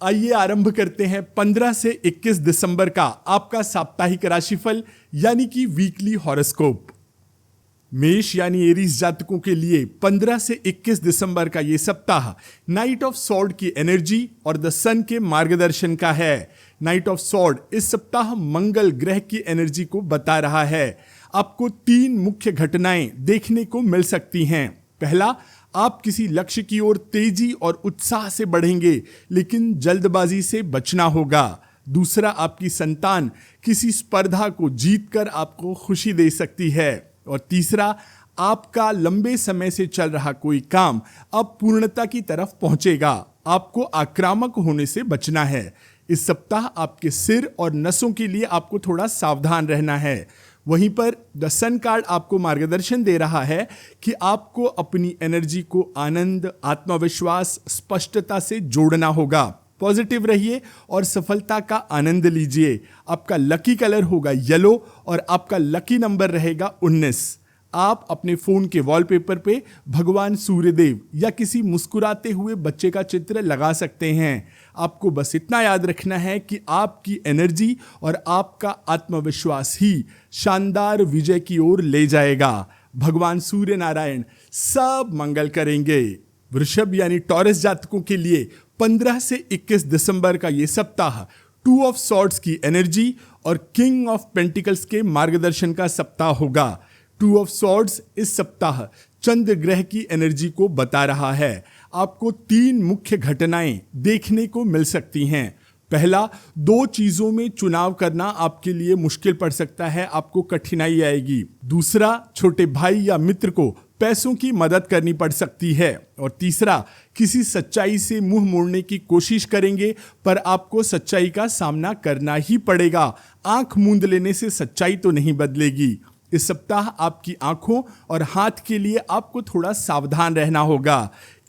आइए आरंभ करते हैं 15 से 21 दिसंबर का आपका साप्ताहिक राशिफल यानी कि वीकली हॉरोस्कोप। मेष यानी एरीज जातकों के लिए 15 से 21 दिसंबर का ये सप्ताह नाइट ऑफ सॉर्ड की एनर्जी और द सन के मार्गदर्शन का है। नाइट ऑफ सॉर्ड इस सप्ताह मंगल ग्रह की एनर्जी को बता रहा है। आपको 3 मुख्य घटनाएं देखने को मिल सकती हैं। पहला, आप किसी लक्ष्य की ओर तेजी और उत्साह से बढ़ेंगे, लेकिन जल्दबाजी से बचना होगा। दूसरा, आपकी संतान किसी स्पर्धा को जीतकर आपको खुशी दे सकती है। और तीसरा, आपका लंबे समय से चल रहा कोई काम अब पूर्णता की तरफ पहुंचेगा। आपको आक्रामक होने से बचना है। इस सप्ताह आपके सिर और नसों के लिए आपको थोड़ा सावधान रहना है। वहीं पर द सन कार्ड आपको मार्गदर्शन दे रहा है कि आपको अपनी एनर्जी को आनंद, आत्मविश्वास, स्पष्टता से जोड़ना होगा। पॉजिटिव रहिए और सफलता का आनंद लीजिए। आपका लकी कलर होगा येलो और आपका लकी नंबर रहेगा 19। आप अपने फोन के वॉलपेपर पे भगवान सूर्यदेव या किसी मुस्कुराते हुए बच्चे का चित्र लगा सकते हैं। आपको बस इतना याद रखना है कि आपकी एनर्जी और आपका आत्मविश्वास ही शानदार विजय की ओर ले जाएगा। भगवान सूर्य नारायण सब मंगल करेंगे। वृषभ यानी टॉरस जातकों के लिए 15 से 21 दिसंबर का ये सप्ताह 2 ऑफ सॉर्ड्स की एनर्जी और किंग ऑफ पेंटिकल्स के मार्गदर्शन का सप्ताह होगा। 2 ऑफ सॉर्ड्स इस सप्ताह चंद्र ग्रह की एनर्जी को बता रहा है। आपको 3 मुख्य घटनाएं देखने को मिल सकती हैं। पहला, 2 चीजों में चुनाव करना आपके लिए मुश्किल पड़ सकता है, आपको कठिनाई आएगी। दूसरा, छोटे भाई या मित्र को पैसों की मदद करनी पड़ सकती है। और तीसरा, किसी सच्चाई से मुंह मोड़ने की कोशिश करेंगे पर आपको सच्चाई का सामना करना ही पड़ेगा। आंख मूंद लेने से सच्चाई तो नहीं बदलेगी। इस सप्ताह आपकी आंखों और हाथ के लिए आपको थोड़ा सावधान रहना होगा।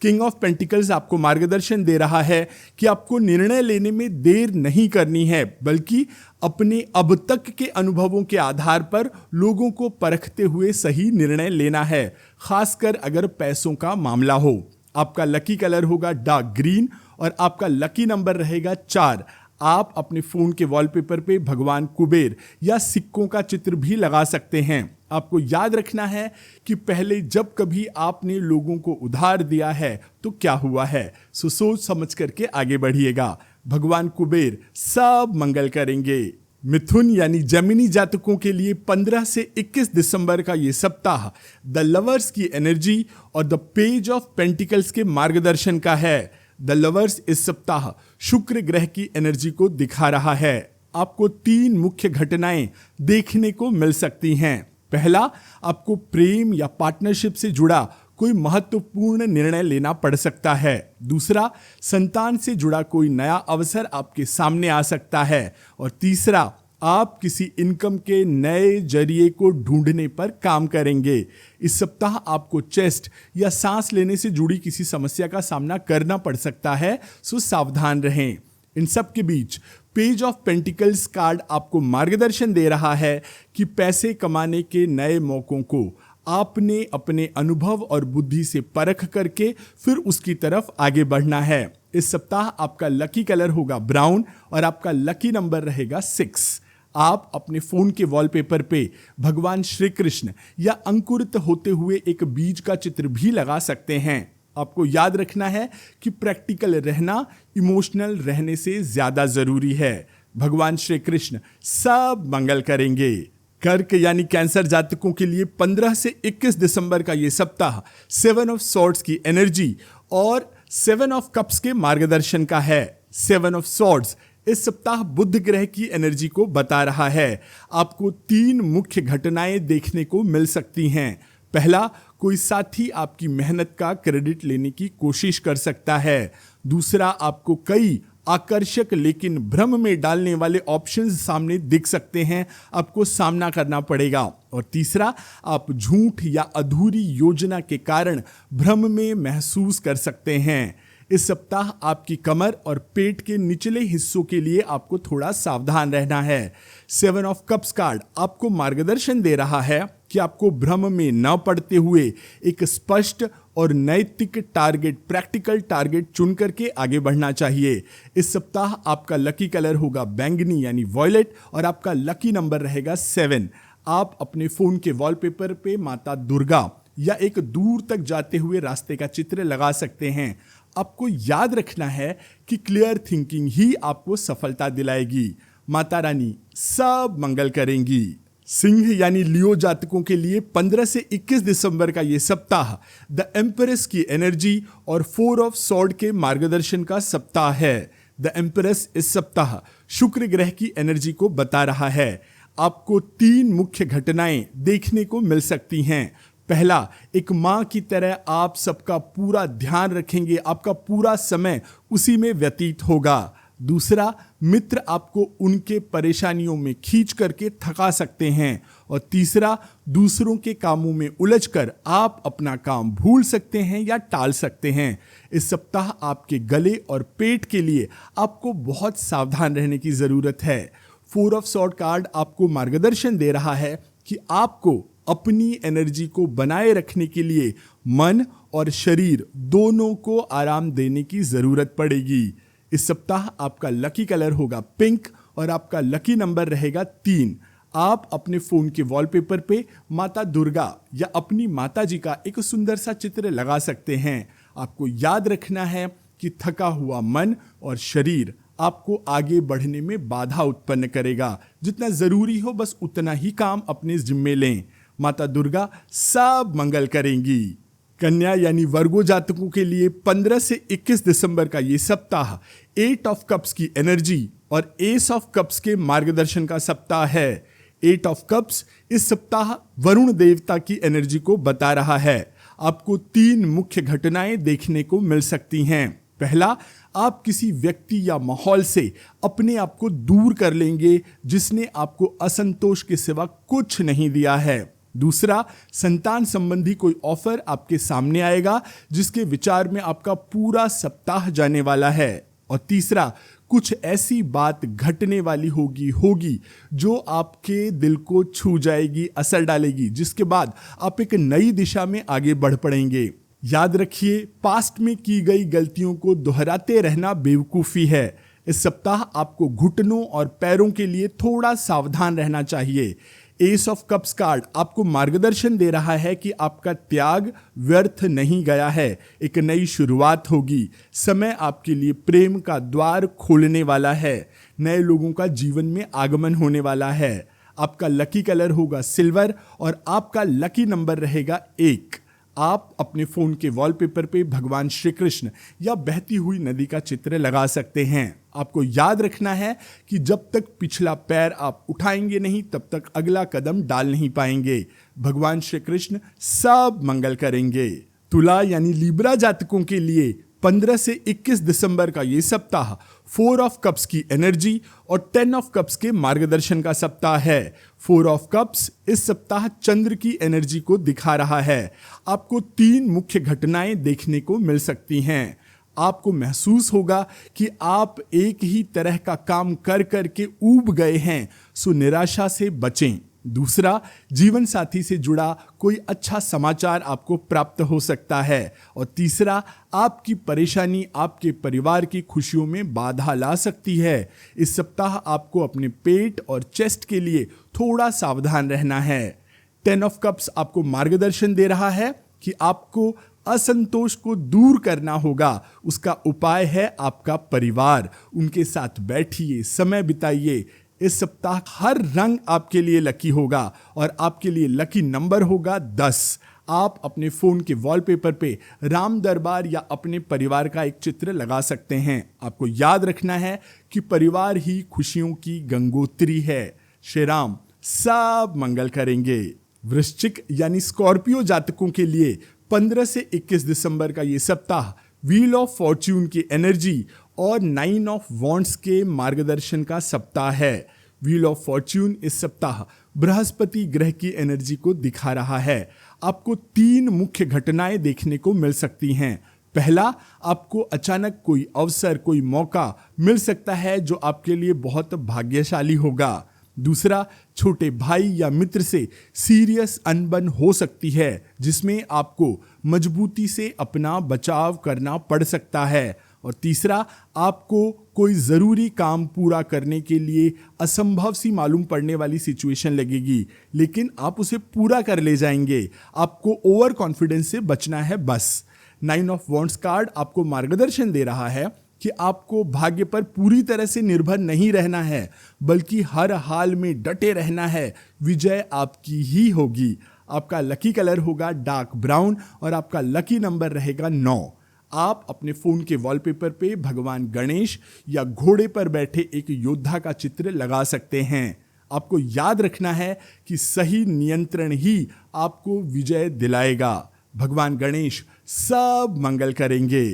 किंग ऑफ पेंटिकल्स आपको मार्गदर्शन दे रहा है कि आपको निर्णय लेने में देर नहीं करनी है, बल्कि अपने अब तक के अनुभवों के आधार पर लोगों को परखते हुए सही निर्णय लेना है, खासकर अगर पैसों का मामला हो। आपका लकी कलर होगा डार्क ग्रीन और आपका लकी नंबर रहेगा 4। आप अपने फोन के वॉलपेपर पे भगवान कुबेर या सिक्कों का चित्र भी लगा सकते हैं। आपको याद रखना है कि पहले जब कभी आपने लोगों को उधार दिया है तो क्या हुआ है, सो सोच समझ करके आगे बढ़िएगा। भगवान कुबेर सब मंगल करेंगे। मिथुन यानी जेमिनी जातकों के लिए 15 से 21 दिसंबर का ये सप्ताह द लवर्स की एनर्जी और द पेज ऑफ पेंटिकल्स के मार्गदर्शन का है। द लवर्स इस सप्ताह शुक्र ग्रह की एनर्जी को दिखा रहा है। आपको 3 मुख्य घटनाएं देखने को मिल सकती हैं। पहला, आपको प्रेम या पार्टनरशिप से जुड़ा कोई महत्वपूर्ण निर्णय लेना पड़ सकता है। दूसरा, संतान से जुड़ा कोई नया अवसर आपके सामने आ सकता है। और तीसरा, आप किसी इनकम के नए जरिए को ढूंढने पर काम करेंगे। इस सप्ताह आपको चेस्ट या सांस लेने से जुड़ी किसी समस्या का सामना करना पड़ सकता है, सो सावधान रहें। इन सब के बीच पेज ऑफ पेंटिकल्स कार्ड आपको मार्गदर्शन दे रहा है कि पैसे कमाने के नए मौकों को आपने अपने अनुभव और बुद्धि से परख करके फिर उसकी तरफ आगे बढ़ना है। इस सप्ताह आपका लकी कलर होगा ब्राउन और आपका लकी नंबर रहेगा 6। आप अपने फोन के वॉलपेपर पे भगवान श्री कृष्ण या अंकुरित होते हुए एक बीज का चित्र भी लगा सकते हैं। आपको याद रखना है कि प्रैक्टिकल रहना इमोशनल रहने से ज्यादा जरूरी है। भगवान श्री कृष्ण सब मंगल करेंगे। कर्क यानी कैंसर जातकों के लिए 15 से 21 दिसंबर का ये सप्ताह 7 ऑफ सॉर्ड्स की एनर्जी और 7 ऑफ कप्स के मार्गदर्शन का है। 7 ऑफ सॉर्ड्स इस सप्ताह बुध ग्रह की एनर्जी को बता रहा है। आपको 3 मुख्य घटनाएं देखने को मिल सकती हैं। पहला, कोई साथी आपकी मेहनत का क्रेडिट लेने की कोशिश कर सकता है। दूसरा, आपको कई आकर्षक लेकिन भ्रम में डालने वाले ऑप्शंस सामने दिख सकते हैं, आपको सामना करना पड़ेगा। और तीसरा, आप झूठ या अधूरी योजना के कारण भ्रम में महसूस कर सकते हैं। इस सप्ताह आपकी कमर और पेट के निचले हिस्सों के लिए आपको थोड़ा सावधान रहना है। 7 ऑफ कप्स कार्ड आपको मार्गदर्शन दे रहा है कि आपको भ्रम में न पड़ते हुए एक स्पष्ट और नैतिक टारगेट, प्रैक्टिकल टारगेट चुन करके आगे बढ़ना चाहिए। इस सप्ताह आपका लकी कलर होगा बैंगनी यानी वॉयलेट और आपका लकी नंबर रहेगा 7। आप अपने फोन के वॉलपेपर पे माता दुर्गा या एक दूर तक जाते हुए रास्ते का चित्र लगा सकते हैं। आपको याद रखना है कि क्लियर थिंकिंग ही आपको सफलता दिलाएगी। माता रानी सब मंगल करेंगी। सिंह यानी लियो जातकों के लिए 15 से 21 दिसंबर का ये सप्ताह द एम्प्रेस की एनर्जी और 4 ऑफ सॉर्ड के मार्गदर्शन का सप्ताह है। द एम्प्रेस इस सप्ताह शुक्र ग्रह की एनर्जी को बता रहा है। आपको 3 मुख्य घटनाएं देखने को मिल सकती हैं। पहला, एक मां की तरह आप सबका पूरा ध्यान रखेंगे, आपका पूरा समय उसी में व्यतीत होगा। दूसरा, मित्र आपको उनके परेशानियों में खींच करके थका सकते हैं। और तीसरा, दूसरों के कामों में उलझकर आप अपना काम भूल सकते हैं या टाल सकते हैं। इस सप्ताह आपके गले और पेट के लिए आपको बहुत सावधान रहने की जरूरत है। 4 ऑफ सॉर्ड कार्ड आपको मार्गदर्शन दे रहा है कि आपको अपनी एनर्जी को बनाए रखने के लिए मन और शरीर दोनों को आराम देने की जरूरत पड़ेगी। इस सप्ताह आपका लकी कलर होगा पिंक और आपका लकी नंबर रहेगा 3। आप अपने फोन के वॉलपेपर पे माता दुर्गा या अपनी माता जी का एक सुंदर सा चित्र लगा सकते हैं। आपको याद रखना है कि थका हुआ मन और शरीर आपको आगे बढ़ने में बाधा उत्पन्न करेगा। जितना जरूरी हो बस उतना ही काम अपने जिम्मे लें। माता दुर्गा सब मंगल करेंगी। कन्या यानी वर्गो जातकों के लिए 15 से 21 दिसंबर का ये सप्ताह 8 ऑफ कप्स की एनर्जी और एस ऑफ कप्स के मार्गदर्शन का सप्ताह है। 8 ऑफ कप्स इस सप्ताह वरुण देवता की एनर्जी को बता रहा है। आपको 3 मुख्य घटनाएं देखने को मिल सकती हैं। पहला, आप किसी व्यक्ति या माहौल से अपने आप को दूर कर लेंगे जिसने आपको असंतोष के सिवा कुछ नहीं दिया है। दूसरा, संतान संबंधी कोई ऑफर आपके सामने आएगा जिसके विचार में आपका पूरा सप्ताह जाने वाला है। और तीसरा, कुछ ऐसी बात घटने वाली होगी जो आपके दिल को छू जाएगी, असर डालेगी, जिसके बाद आप एक नई दिशा में आगे बढ़ पड़ेंगे। याद रखिए, पास्ट में की गई गलतियों को दोहराते रहना बेवकूफ़ी है। इस सप्ताह आपको घुटनों और पैरों के लिए थोड़ा सावधान रहना चाहिए। एस ऑफ कप्स कार्ड आपको मार्गदर्शन दे रहा है कि आपका त्याग व्यर्थ नहीं गया है, एक नई शुरुआत होगी। समय आपके लिए प्रेम का द्वार खोलने वाला है। नए लोगों का जीवन में आगमन होने वाला है। आपका लकी कलर होगा सिल्वर और आपका लकी नंबर रहेगा 1। आप अपने फोन के वॉलपेपर पे भगवान श्री कृष्ण या बहती हुई नदी का चित्र लगा सकते हैं। आपको याद रखना है कि जब तक पिछला पैर आप उठाएंगे नहीं तब तक अगला कदम डाल नहीं पाएंगे। भगवान श्री कृष्ण सब मंगल करेंगे। तुला यानी लिब्रा जातकों के लिए 15 से 21 दिसंबर का ये सप्ताह 4 ऑफ कप्स की एनर्जी और 10 ऑफ कप्स के मार्गदर्शन का सप्ताह है। 4 ऑफ कप्स इस सप्ताह चंद्र की एनर्जी को दिखा रहा है। आपको 3 मुख्य घटनाएं देखने को मिल सकती हैं। आपको महसूस होगा कि आप एक ही तरह का काम कर करके ऊब गए हैं, सो निराशा से बचें। दूसरा, जीवन साथी से जुड़ा कोई अच्छा समाचार आपको प्राप्त हो सकता है। और तीसरा, आपकी परेशानी आपके परिवार की खुशियों में बाधा ला सकती है। इस सप्ताह आपको अपने पेट और चेस्ट के लिए थोड़ा सावधान रहना है। 10 ऑफ कप्स आपको मार्गदर्शन दे रहा है कि आपको असंतोष को दूर करना होगा। उसका उपाय है आपका परिवार। उनके साथ बैठिए, समय बिताइए। इस सप्ताह हर रंग आपके लिए लकी होगा और आपके लिए लकी नंबर होगा 10। आप अपने फोन के वॉलपेपर पे राम दरबार या अपने परिवार का एक चित्र लगा सकते हैं। आपको याद रखना है कि परिवार ही खुशियों की गंगोत्री है। श्री राम सब मंगल करेंगे। वृश्चिक यानी स्कॉर्पियो जातकों के लिए 15 से 21 दिसंबर का ये सप्ताह व्हील ऑफ फॉर्च्यून की एनर्जी और 9 ऑफ वॉन्ड्स के मार्गदर्शन का सप्ताह है। व्हील ऑफ फॉर्च्यून इस सप्ताह बृहस्पति ग्रह की एनर्जी को दिखा रहा है। आपको 3 मुख्य घटनाएं देखने को मिल सकती हैं। पहला, आपको अचानक कोई अवसर, कोई मौका मिल सकता है जो आपके लिए बहुत भाग्यशाली होगा। दूसरा, छोटे भाई या मित्र से सीरियस अनबन हो सकती है जिसमें आपको मजबूती से अपना बचाव करना पड़ सकता है। और तीसरा, आपको कोई ज़रूरी काम पूरा करने के लिए असंभव सी मालूम पड़ने वाली सिचुएशन लगेगी, लेकिन आप उसे पूरा कर ले जाएंगे। आपको ओवर कॉन्फिडेंस से बचना है बस। 9 ऑफ वॉन्ड्स कार्ड आपको मार्गदर्शन दे रहा है कि आपको भाग्य पर पूरी तरह से निर्भर नहीं रहना है, बल्कि हर हाल में डटे रहना है। विजय आपकी ही होगी। आपका लकी कलर होगा डार्क ब्राउन और आपका लकी नंबर रहेगा 9। आप अपने फोन के वॉलपेपर पे भगवान गणेश या घोड़े पर बैठे एक योद्धा का चित्र लगा सकते हैं। आपको याद रखना है कि सही नियंत्रण ही आपको विजय दिलाएगा। भगवान गणेश सब मंगल करेंगे।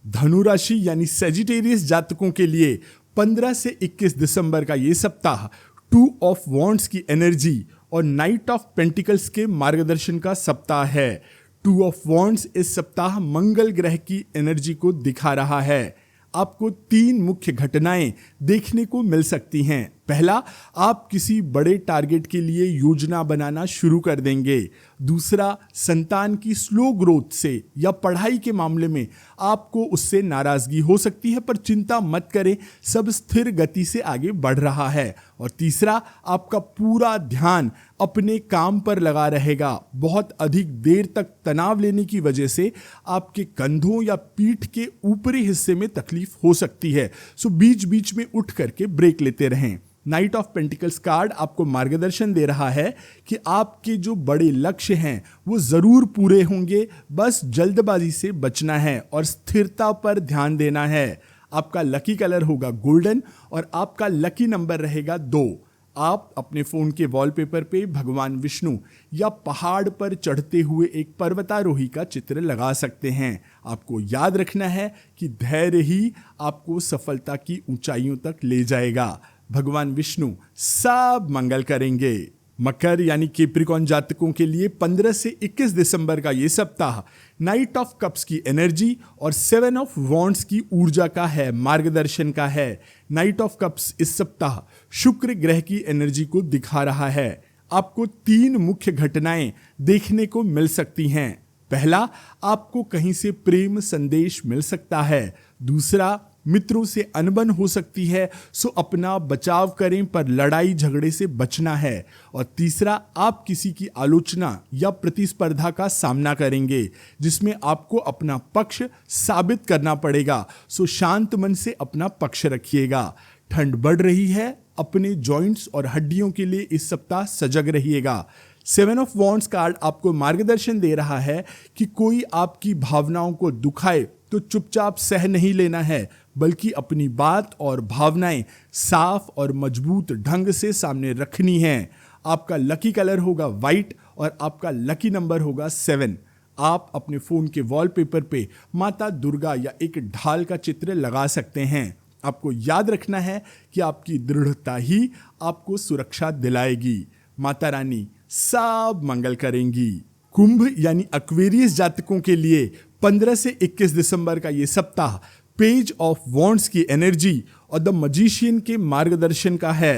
धनु राशि यानी सेजिटेरियस जातकों के लिए 15 से 21 दिसंबर का ये सप्ताह 2 ऑफ वॉन्ड्स की एनर्जी और नाइट ऑफ पेंटिकल्स के मार्गदर्शन का सप्ताह है। 2 ऑफ वॉन्ड्स इस सप्ताह मंगल ग्रह की एनर्जी को दिखा रहा है। आपको 3 मुख्य घटनाएं देखने को मिल सकती हैं। पहला, आप किसी बड़े टारगेट के लिए योजना बनाना शुरू कर देंगे। दूसरा, संतान की स्लो ग्रोथ से या पढ़ाई के मामले में आपको उससे नाराजगी हो सकती है, पर चिंता मत करें, सब स्थिर गति से आगे बढ़ रहा है। और तीसरा, आपका पूरा ध्यान अपने काम पर लगा रहेगा। बहुत अधिक देर तक तनाव लेने की वजह से आपके कंधों या पीठ के ऊपरी हिस्से में तकलीफ हो सकती है, सो बीच बीच में उठ करके ब्रेक लेते रहें। नाइट ऑफ पेंटिकल्स कार्ड आपको मार्गदर्शन दे रहा है कि आपके जो बड़े लक्ष्य हैं वो जरूर पूरे होंगे, बस जल्दबाजी से बचना है और स्थिरता पर ध्यान देना है। आपका लकी कलर होगा गोल्डन और आपका लकी नंबर रहेगा 2। आप अपने फोन के वॉलपेपर पे भगवान विष्णु या पहाड़ पर चढ़ते हुए एक पर्वतारोही का चित्र लगा सकते हैं। आपको याद रखना है कि धैर्य ही आपको सफलता की ऊंचाइयों तक ले जाएगा। भगवान विष्णु सब मंगल करेंगे। मकर यानी कैप्रिकॉर्न जातकों के लिए 15 से 21 दिसंबर का ये सप्ताह नाइट ऑफ कप्स की एनर्जी और 7 ऑफ वॉन्ड्स की ऊर्जा का है, मार्गदर्शन का है। नाइट ऑफ कप्स इस सप्ताह शुक्र ग्रह की एनर्जी को दिखा रहा है। आपको 3 मुख्य घटनाएं देखने को मिल सकती हैं। पहला, आपको कहीं से प्रेम संदेश मिल सकता है। दूसरा, मित्रों से अनबन हो सकती है, सो अपना बचाव करें, पर लड़ाई झगड़े से बचना है। और तीसरा, आप किसी की आलोचना या प्रतिस्पर्धा का सामना करेंगे जिसमें आपको अपना पक्ष साबित करना पड़ेगा, सो शांत मन से अपना पक्ष रखिएगा। ठंड बढ़ रही है, अपने जॉइंट्स और हड्डियों के लिए इस सप्ताह सजग रहिएगा। 7 ऑफ वॉन्ड्स कार्ड आपको मार्गदर्शन दे रहा है कि कोई आपकी भावनाओं को दुखाए तो चुपचाप सह नहीं लेना है, बल्कि अपनी बात और भावनाएं साफ और मजबूत ढंग से सामने रखनी है। आपका लकी कलर होगा वाइट और आपका लकी नंबर होगा 7। आप अपने फोन के वॉलपेपर पे माता दुर्गा या एक ढाल का चित्र लगा सकते हैं। आपको याद रखना है कि आपकी दृढ़ता ही आपको सुरक्षा दिलाएगी। माता रानी सब मंगल करेंगी। कुंभ यानी एक्वेरियस जातकों के लिए 15 से 21 दिसंबर का ये सप्ताह पेज ऑफ वॉन्ड्स की एनर्जी और द मजिशियन के मार्गदर्शन का है।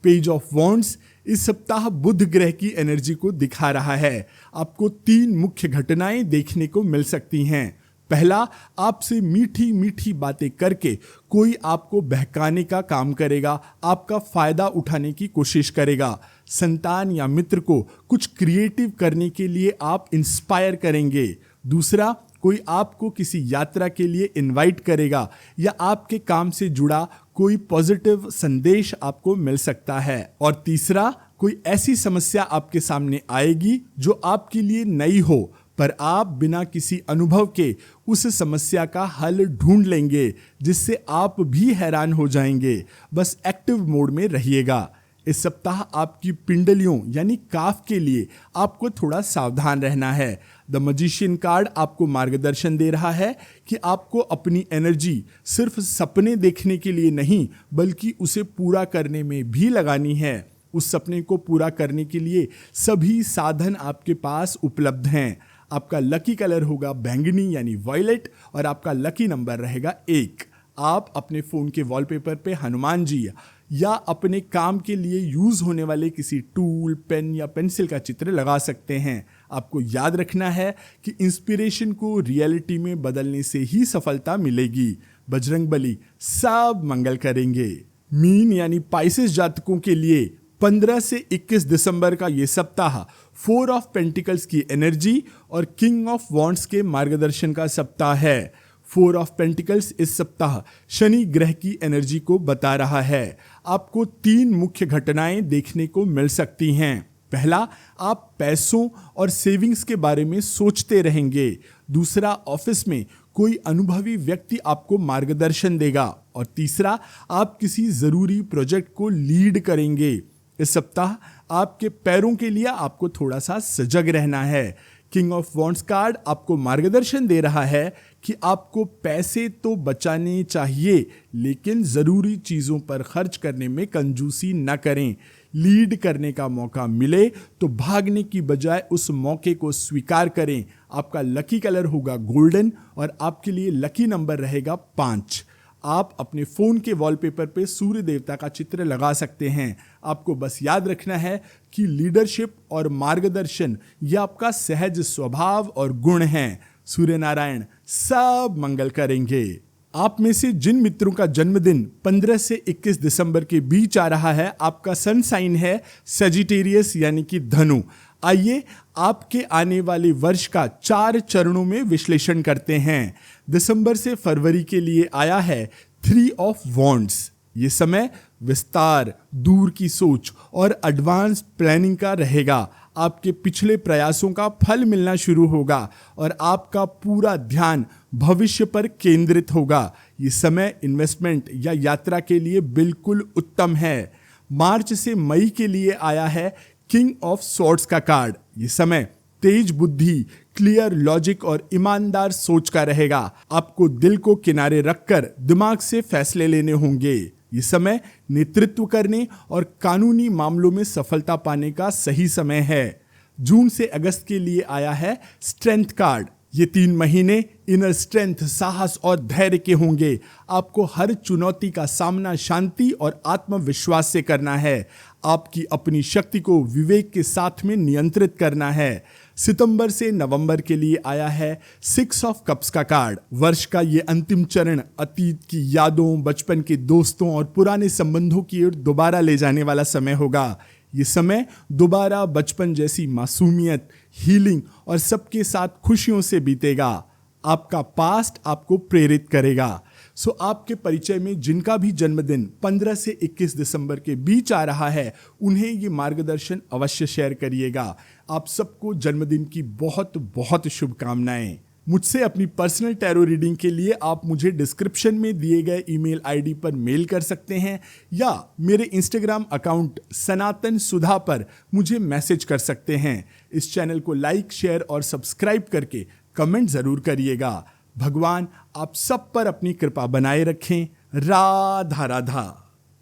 पेज ऑफ वॉन्ड्स इस सप्ताह बुध ग्रह की एनर्जी को दिखा रहा है। आपको 3 मुख्य घटनाएं देखने को मिल सकती हैं। पहला, आपसे मीठी मीठी बातें करके कोई आपको बहकाने का काम करेगा, आपका फायदा उठाने की कोशिश करेगा। संतान या मित्र को कुछ क्रिएटिव करने के लिए आप इंस्पायर करेंगे। दूसरा, कोई आपको किसी यात्रा के लिए इनवाइट करेगा या आपके काम से जुड़ा कोई पॉजिटिव संदेश आपको मिल सकता है। और तीसरा, कोई ऐसी समस्या आपके सामने आएगी जो आपके लिए नई हो, पर आप बिना किसी अनुभव के उस समस्या का हल ढूंढ लेंगे जिससे आप भी हैरान हो जाएंगे। बस एक्टिव मोड में रहिएगा। इस सप्ताह आपकी पिंडलियों यानी काफ के लिए आपको थोड़ा सावधान रहना है। द मजिशियन कार्ड आपको मार्गदर्शन दे रहा है कि आपको अपनी एनर्जी सिर्फ सपने देखने के लिए नहीं, बल्कि उसे पूरा करने में भी लगानी है। उस सपने को पूरा करने के लिए सभी साधन आपके पास उपलब्ध हैं। आपका लकी कलर होगा बैंगनी यानी वॉयलेट और आपका लकी नंबर रहेगा 1। आप अपने फोन के वॉलपेपर पे हनुमान जी या अपने काम के लिए यूज होने वाले किसी टूल, पेन या पेंसिल का चित्र लगा सकते हैं। आपको याद रखना है कि इंस्पिरेशन को रियलिटी में बदलने से ही सफलता मिलेगी। बजरंगबली सब मंगल करेंगे। मीन यानी पाइसेस जातकों के लिए 15 से 21 दिसंबर का ये सप्ताह 4 ऑफ पेंटिकल्स की एनर्जी और किंग ऑफ वॉन्ड्स के मार्गदर्शन का सप्ताह है। 4 ऑफ पेंटिकल्स इस सप्ताह शनि ग्रह की एनर्जी को बता रहा है। आपको 3 मुख्य घटनाएं देखने को मिल सकती हैं। पहला, आप पैसों और सेविंग्स के बारे में सोचते रहेंगे। दूसरा, ऑफिस में कोई अनुभवी व्यक्ति आपको मार्गदर्शन देगा। और तीसरा, आप किसी जरूरी प्रोजेक्ट को लीड करेंगे। इस सप्ताह आपके पैरों के लिए आपको थोड़ा सा सजग रहना है। किंग ऑफ वॉन्ड्स कार्ड आपको मार्गदर्शन दे रहा है कि आपको पैसे तो बचाने चाहिए, लेकिन जरूरी चीजों पर खर्च करने में कंजूसी न करें। लीड करने का मौका मिले तो भागने की बजाय उस मौके को स्वीकार करें। आपका लकी कलर होगा गोल्डन और आपके लिए लकी नंबर रहेगा 5। आप अपने फोन के वॉलपेपर पे सूर्य देवता का चित्र लगा सकते हैं। आपको बस याद रखना है कि लीडरशिप और मार्गदर्शन ये आपका सहज स्वभाव और गुण है। सूर्य नारायण सब मंगल करेंगे। आप में से जिन मित्रों का जन्मदिन 15 से 21 दिसंबर के बीच आ रहा है, आपका सन साइन है सेजिटेरियस यानी कि धनु। आइए आपके आने वाले वर्ष का 4 चरणों में विश्लेषण करते हैं। दिसंबर से फरवरी के लिए आया है 3 ऑफ वॉन्ड्स। ये समय विस्तार, दूर की सोच और एडवांस प्लानिंग का रहेगा। आपके पिछले प्रयासों का फल मिलना शुरू होगा और आपका पूरा ध्यान भविष्य पर केंद्रित होगा। ये समय इन्वेस्टमेंट या यात्रा के लिए बिल्कुल उत्तम है। मार्च से मई के लिए आया है किंग ऑफ स्वॉर्ड्स का कार्ड। ये समय तेज बुद्धि, क्लियर लॉजिक और ईमानदार सोच का रहेगा। आपको दिल को किनारे रखकर दिमाग से फैसले लेने होंगे। ये समय नेतृत्व करने और कानूनी मामलों में सफलता पाने का सही समय है। जून से अगस्त के लिए आया है स्ट्रेंथ कार्ड। ये 3 महीने इनर स्ट्रेंथ, साहस और धैर्य के होंगे। आपको हर चुनौती का सामना शांति और आत्मविश्वास से करना है। आपकी अपनी शक्ति को विवेक के साथ में नियंत्रित करना है। सितंबर से नवंबर के लिए आया है 6 ऑफ कप्स का कार्ड। वर्ष का ये अंतिम चरण अतीत की यादों, बचपन के दोस्तों और पुराने संबंधों की ओर दोबारा ले जाने वाला समय होगा। ये समय दोबारा बचपन जैसी मासूमियत, हीलिंग और सबके साथ खुशियों से बीतेगा। आपका पास्ट आपको प्रेरित करेगा। सो आपके परिचय में जिनका भी जन्मदिन 15 से 21 दिसंबर के बीच आ रहा है, उन्हें ये मार्गदर्शन अवश्य शेयर करिएगा। आप सबको जन्मदिन की बहुत बहुत शुभकामनाएं। मुझसे अपनी पर्सनल टैरो रीडिंग के लिए आप मुझे डिस्क्रिप्शन में दिए गए ईमेल आईडी पर मेल कर सकते हैं या मेरे इंस्टाग्राम अकाउंट सनातन सुधा पर मुझे मैसेज कर सकते हैं। इस चैनल को लाइक, शेयर और सब्सक्राइब करके कमेंट जरूर करिएगा। भगवान आप सब पर अपनी कृपा बनाए रखें। राधा राधा।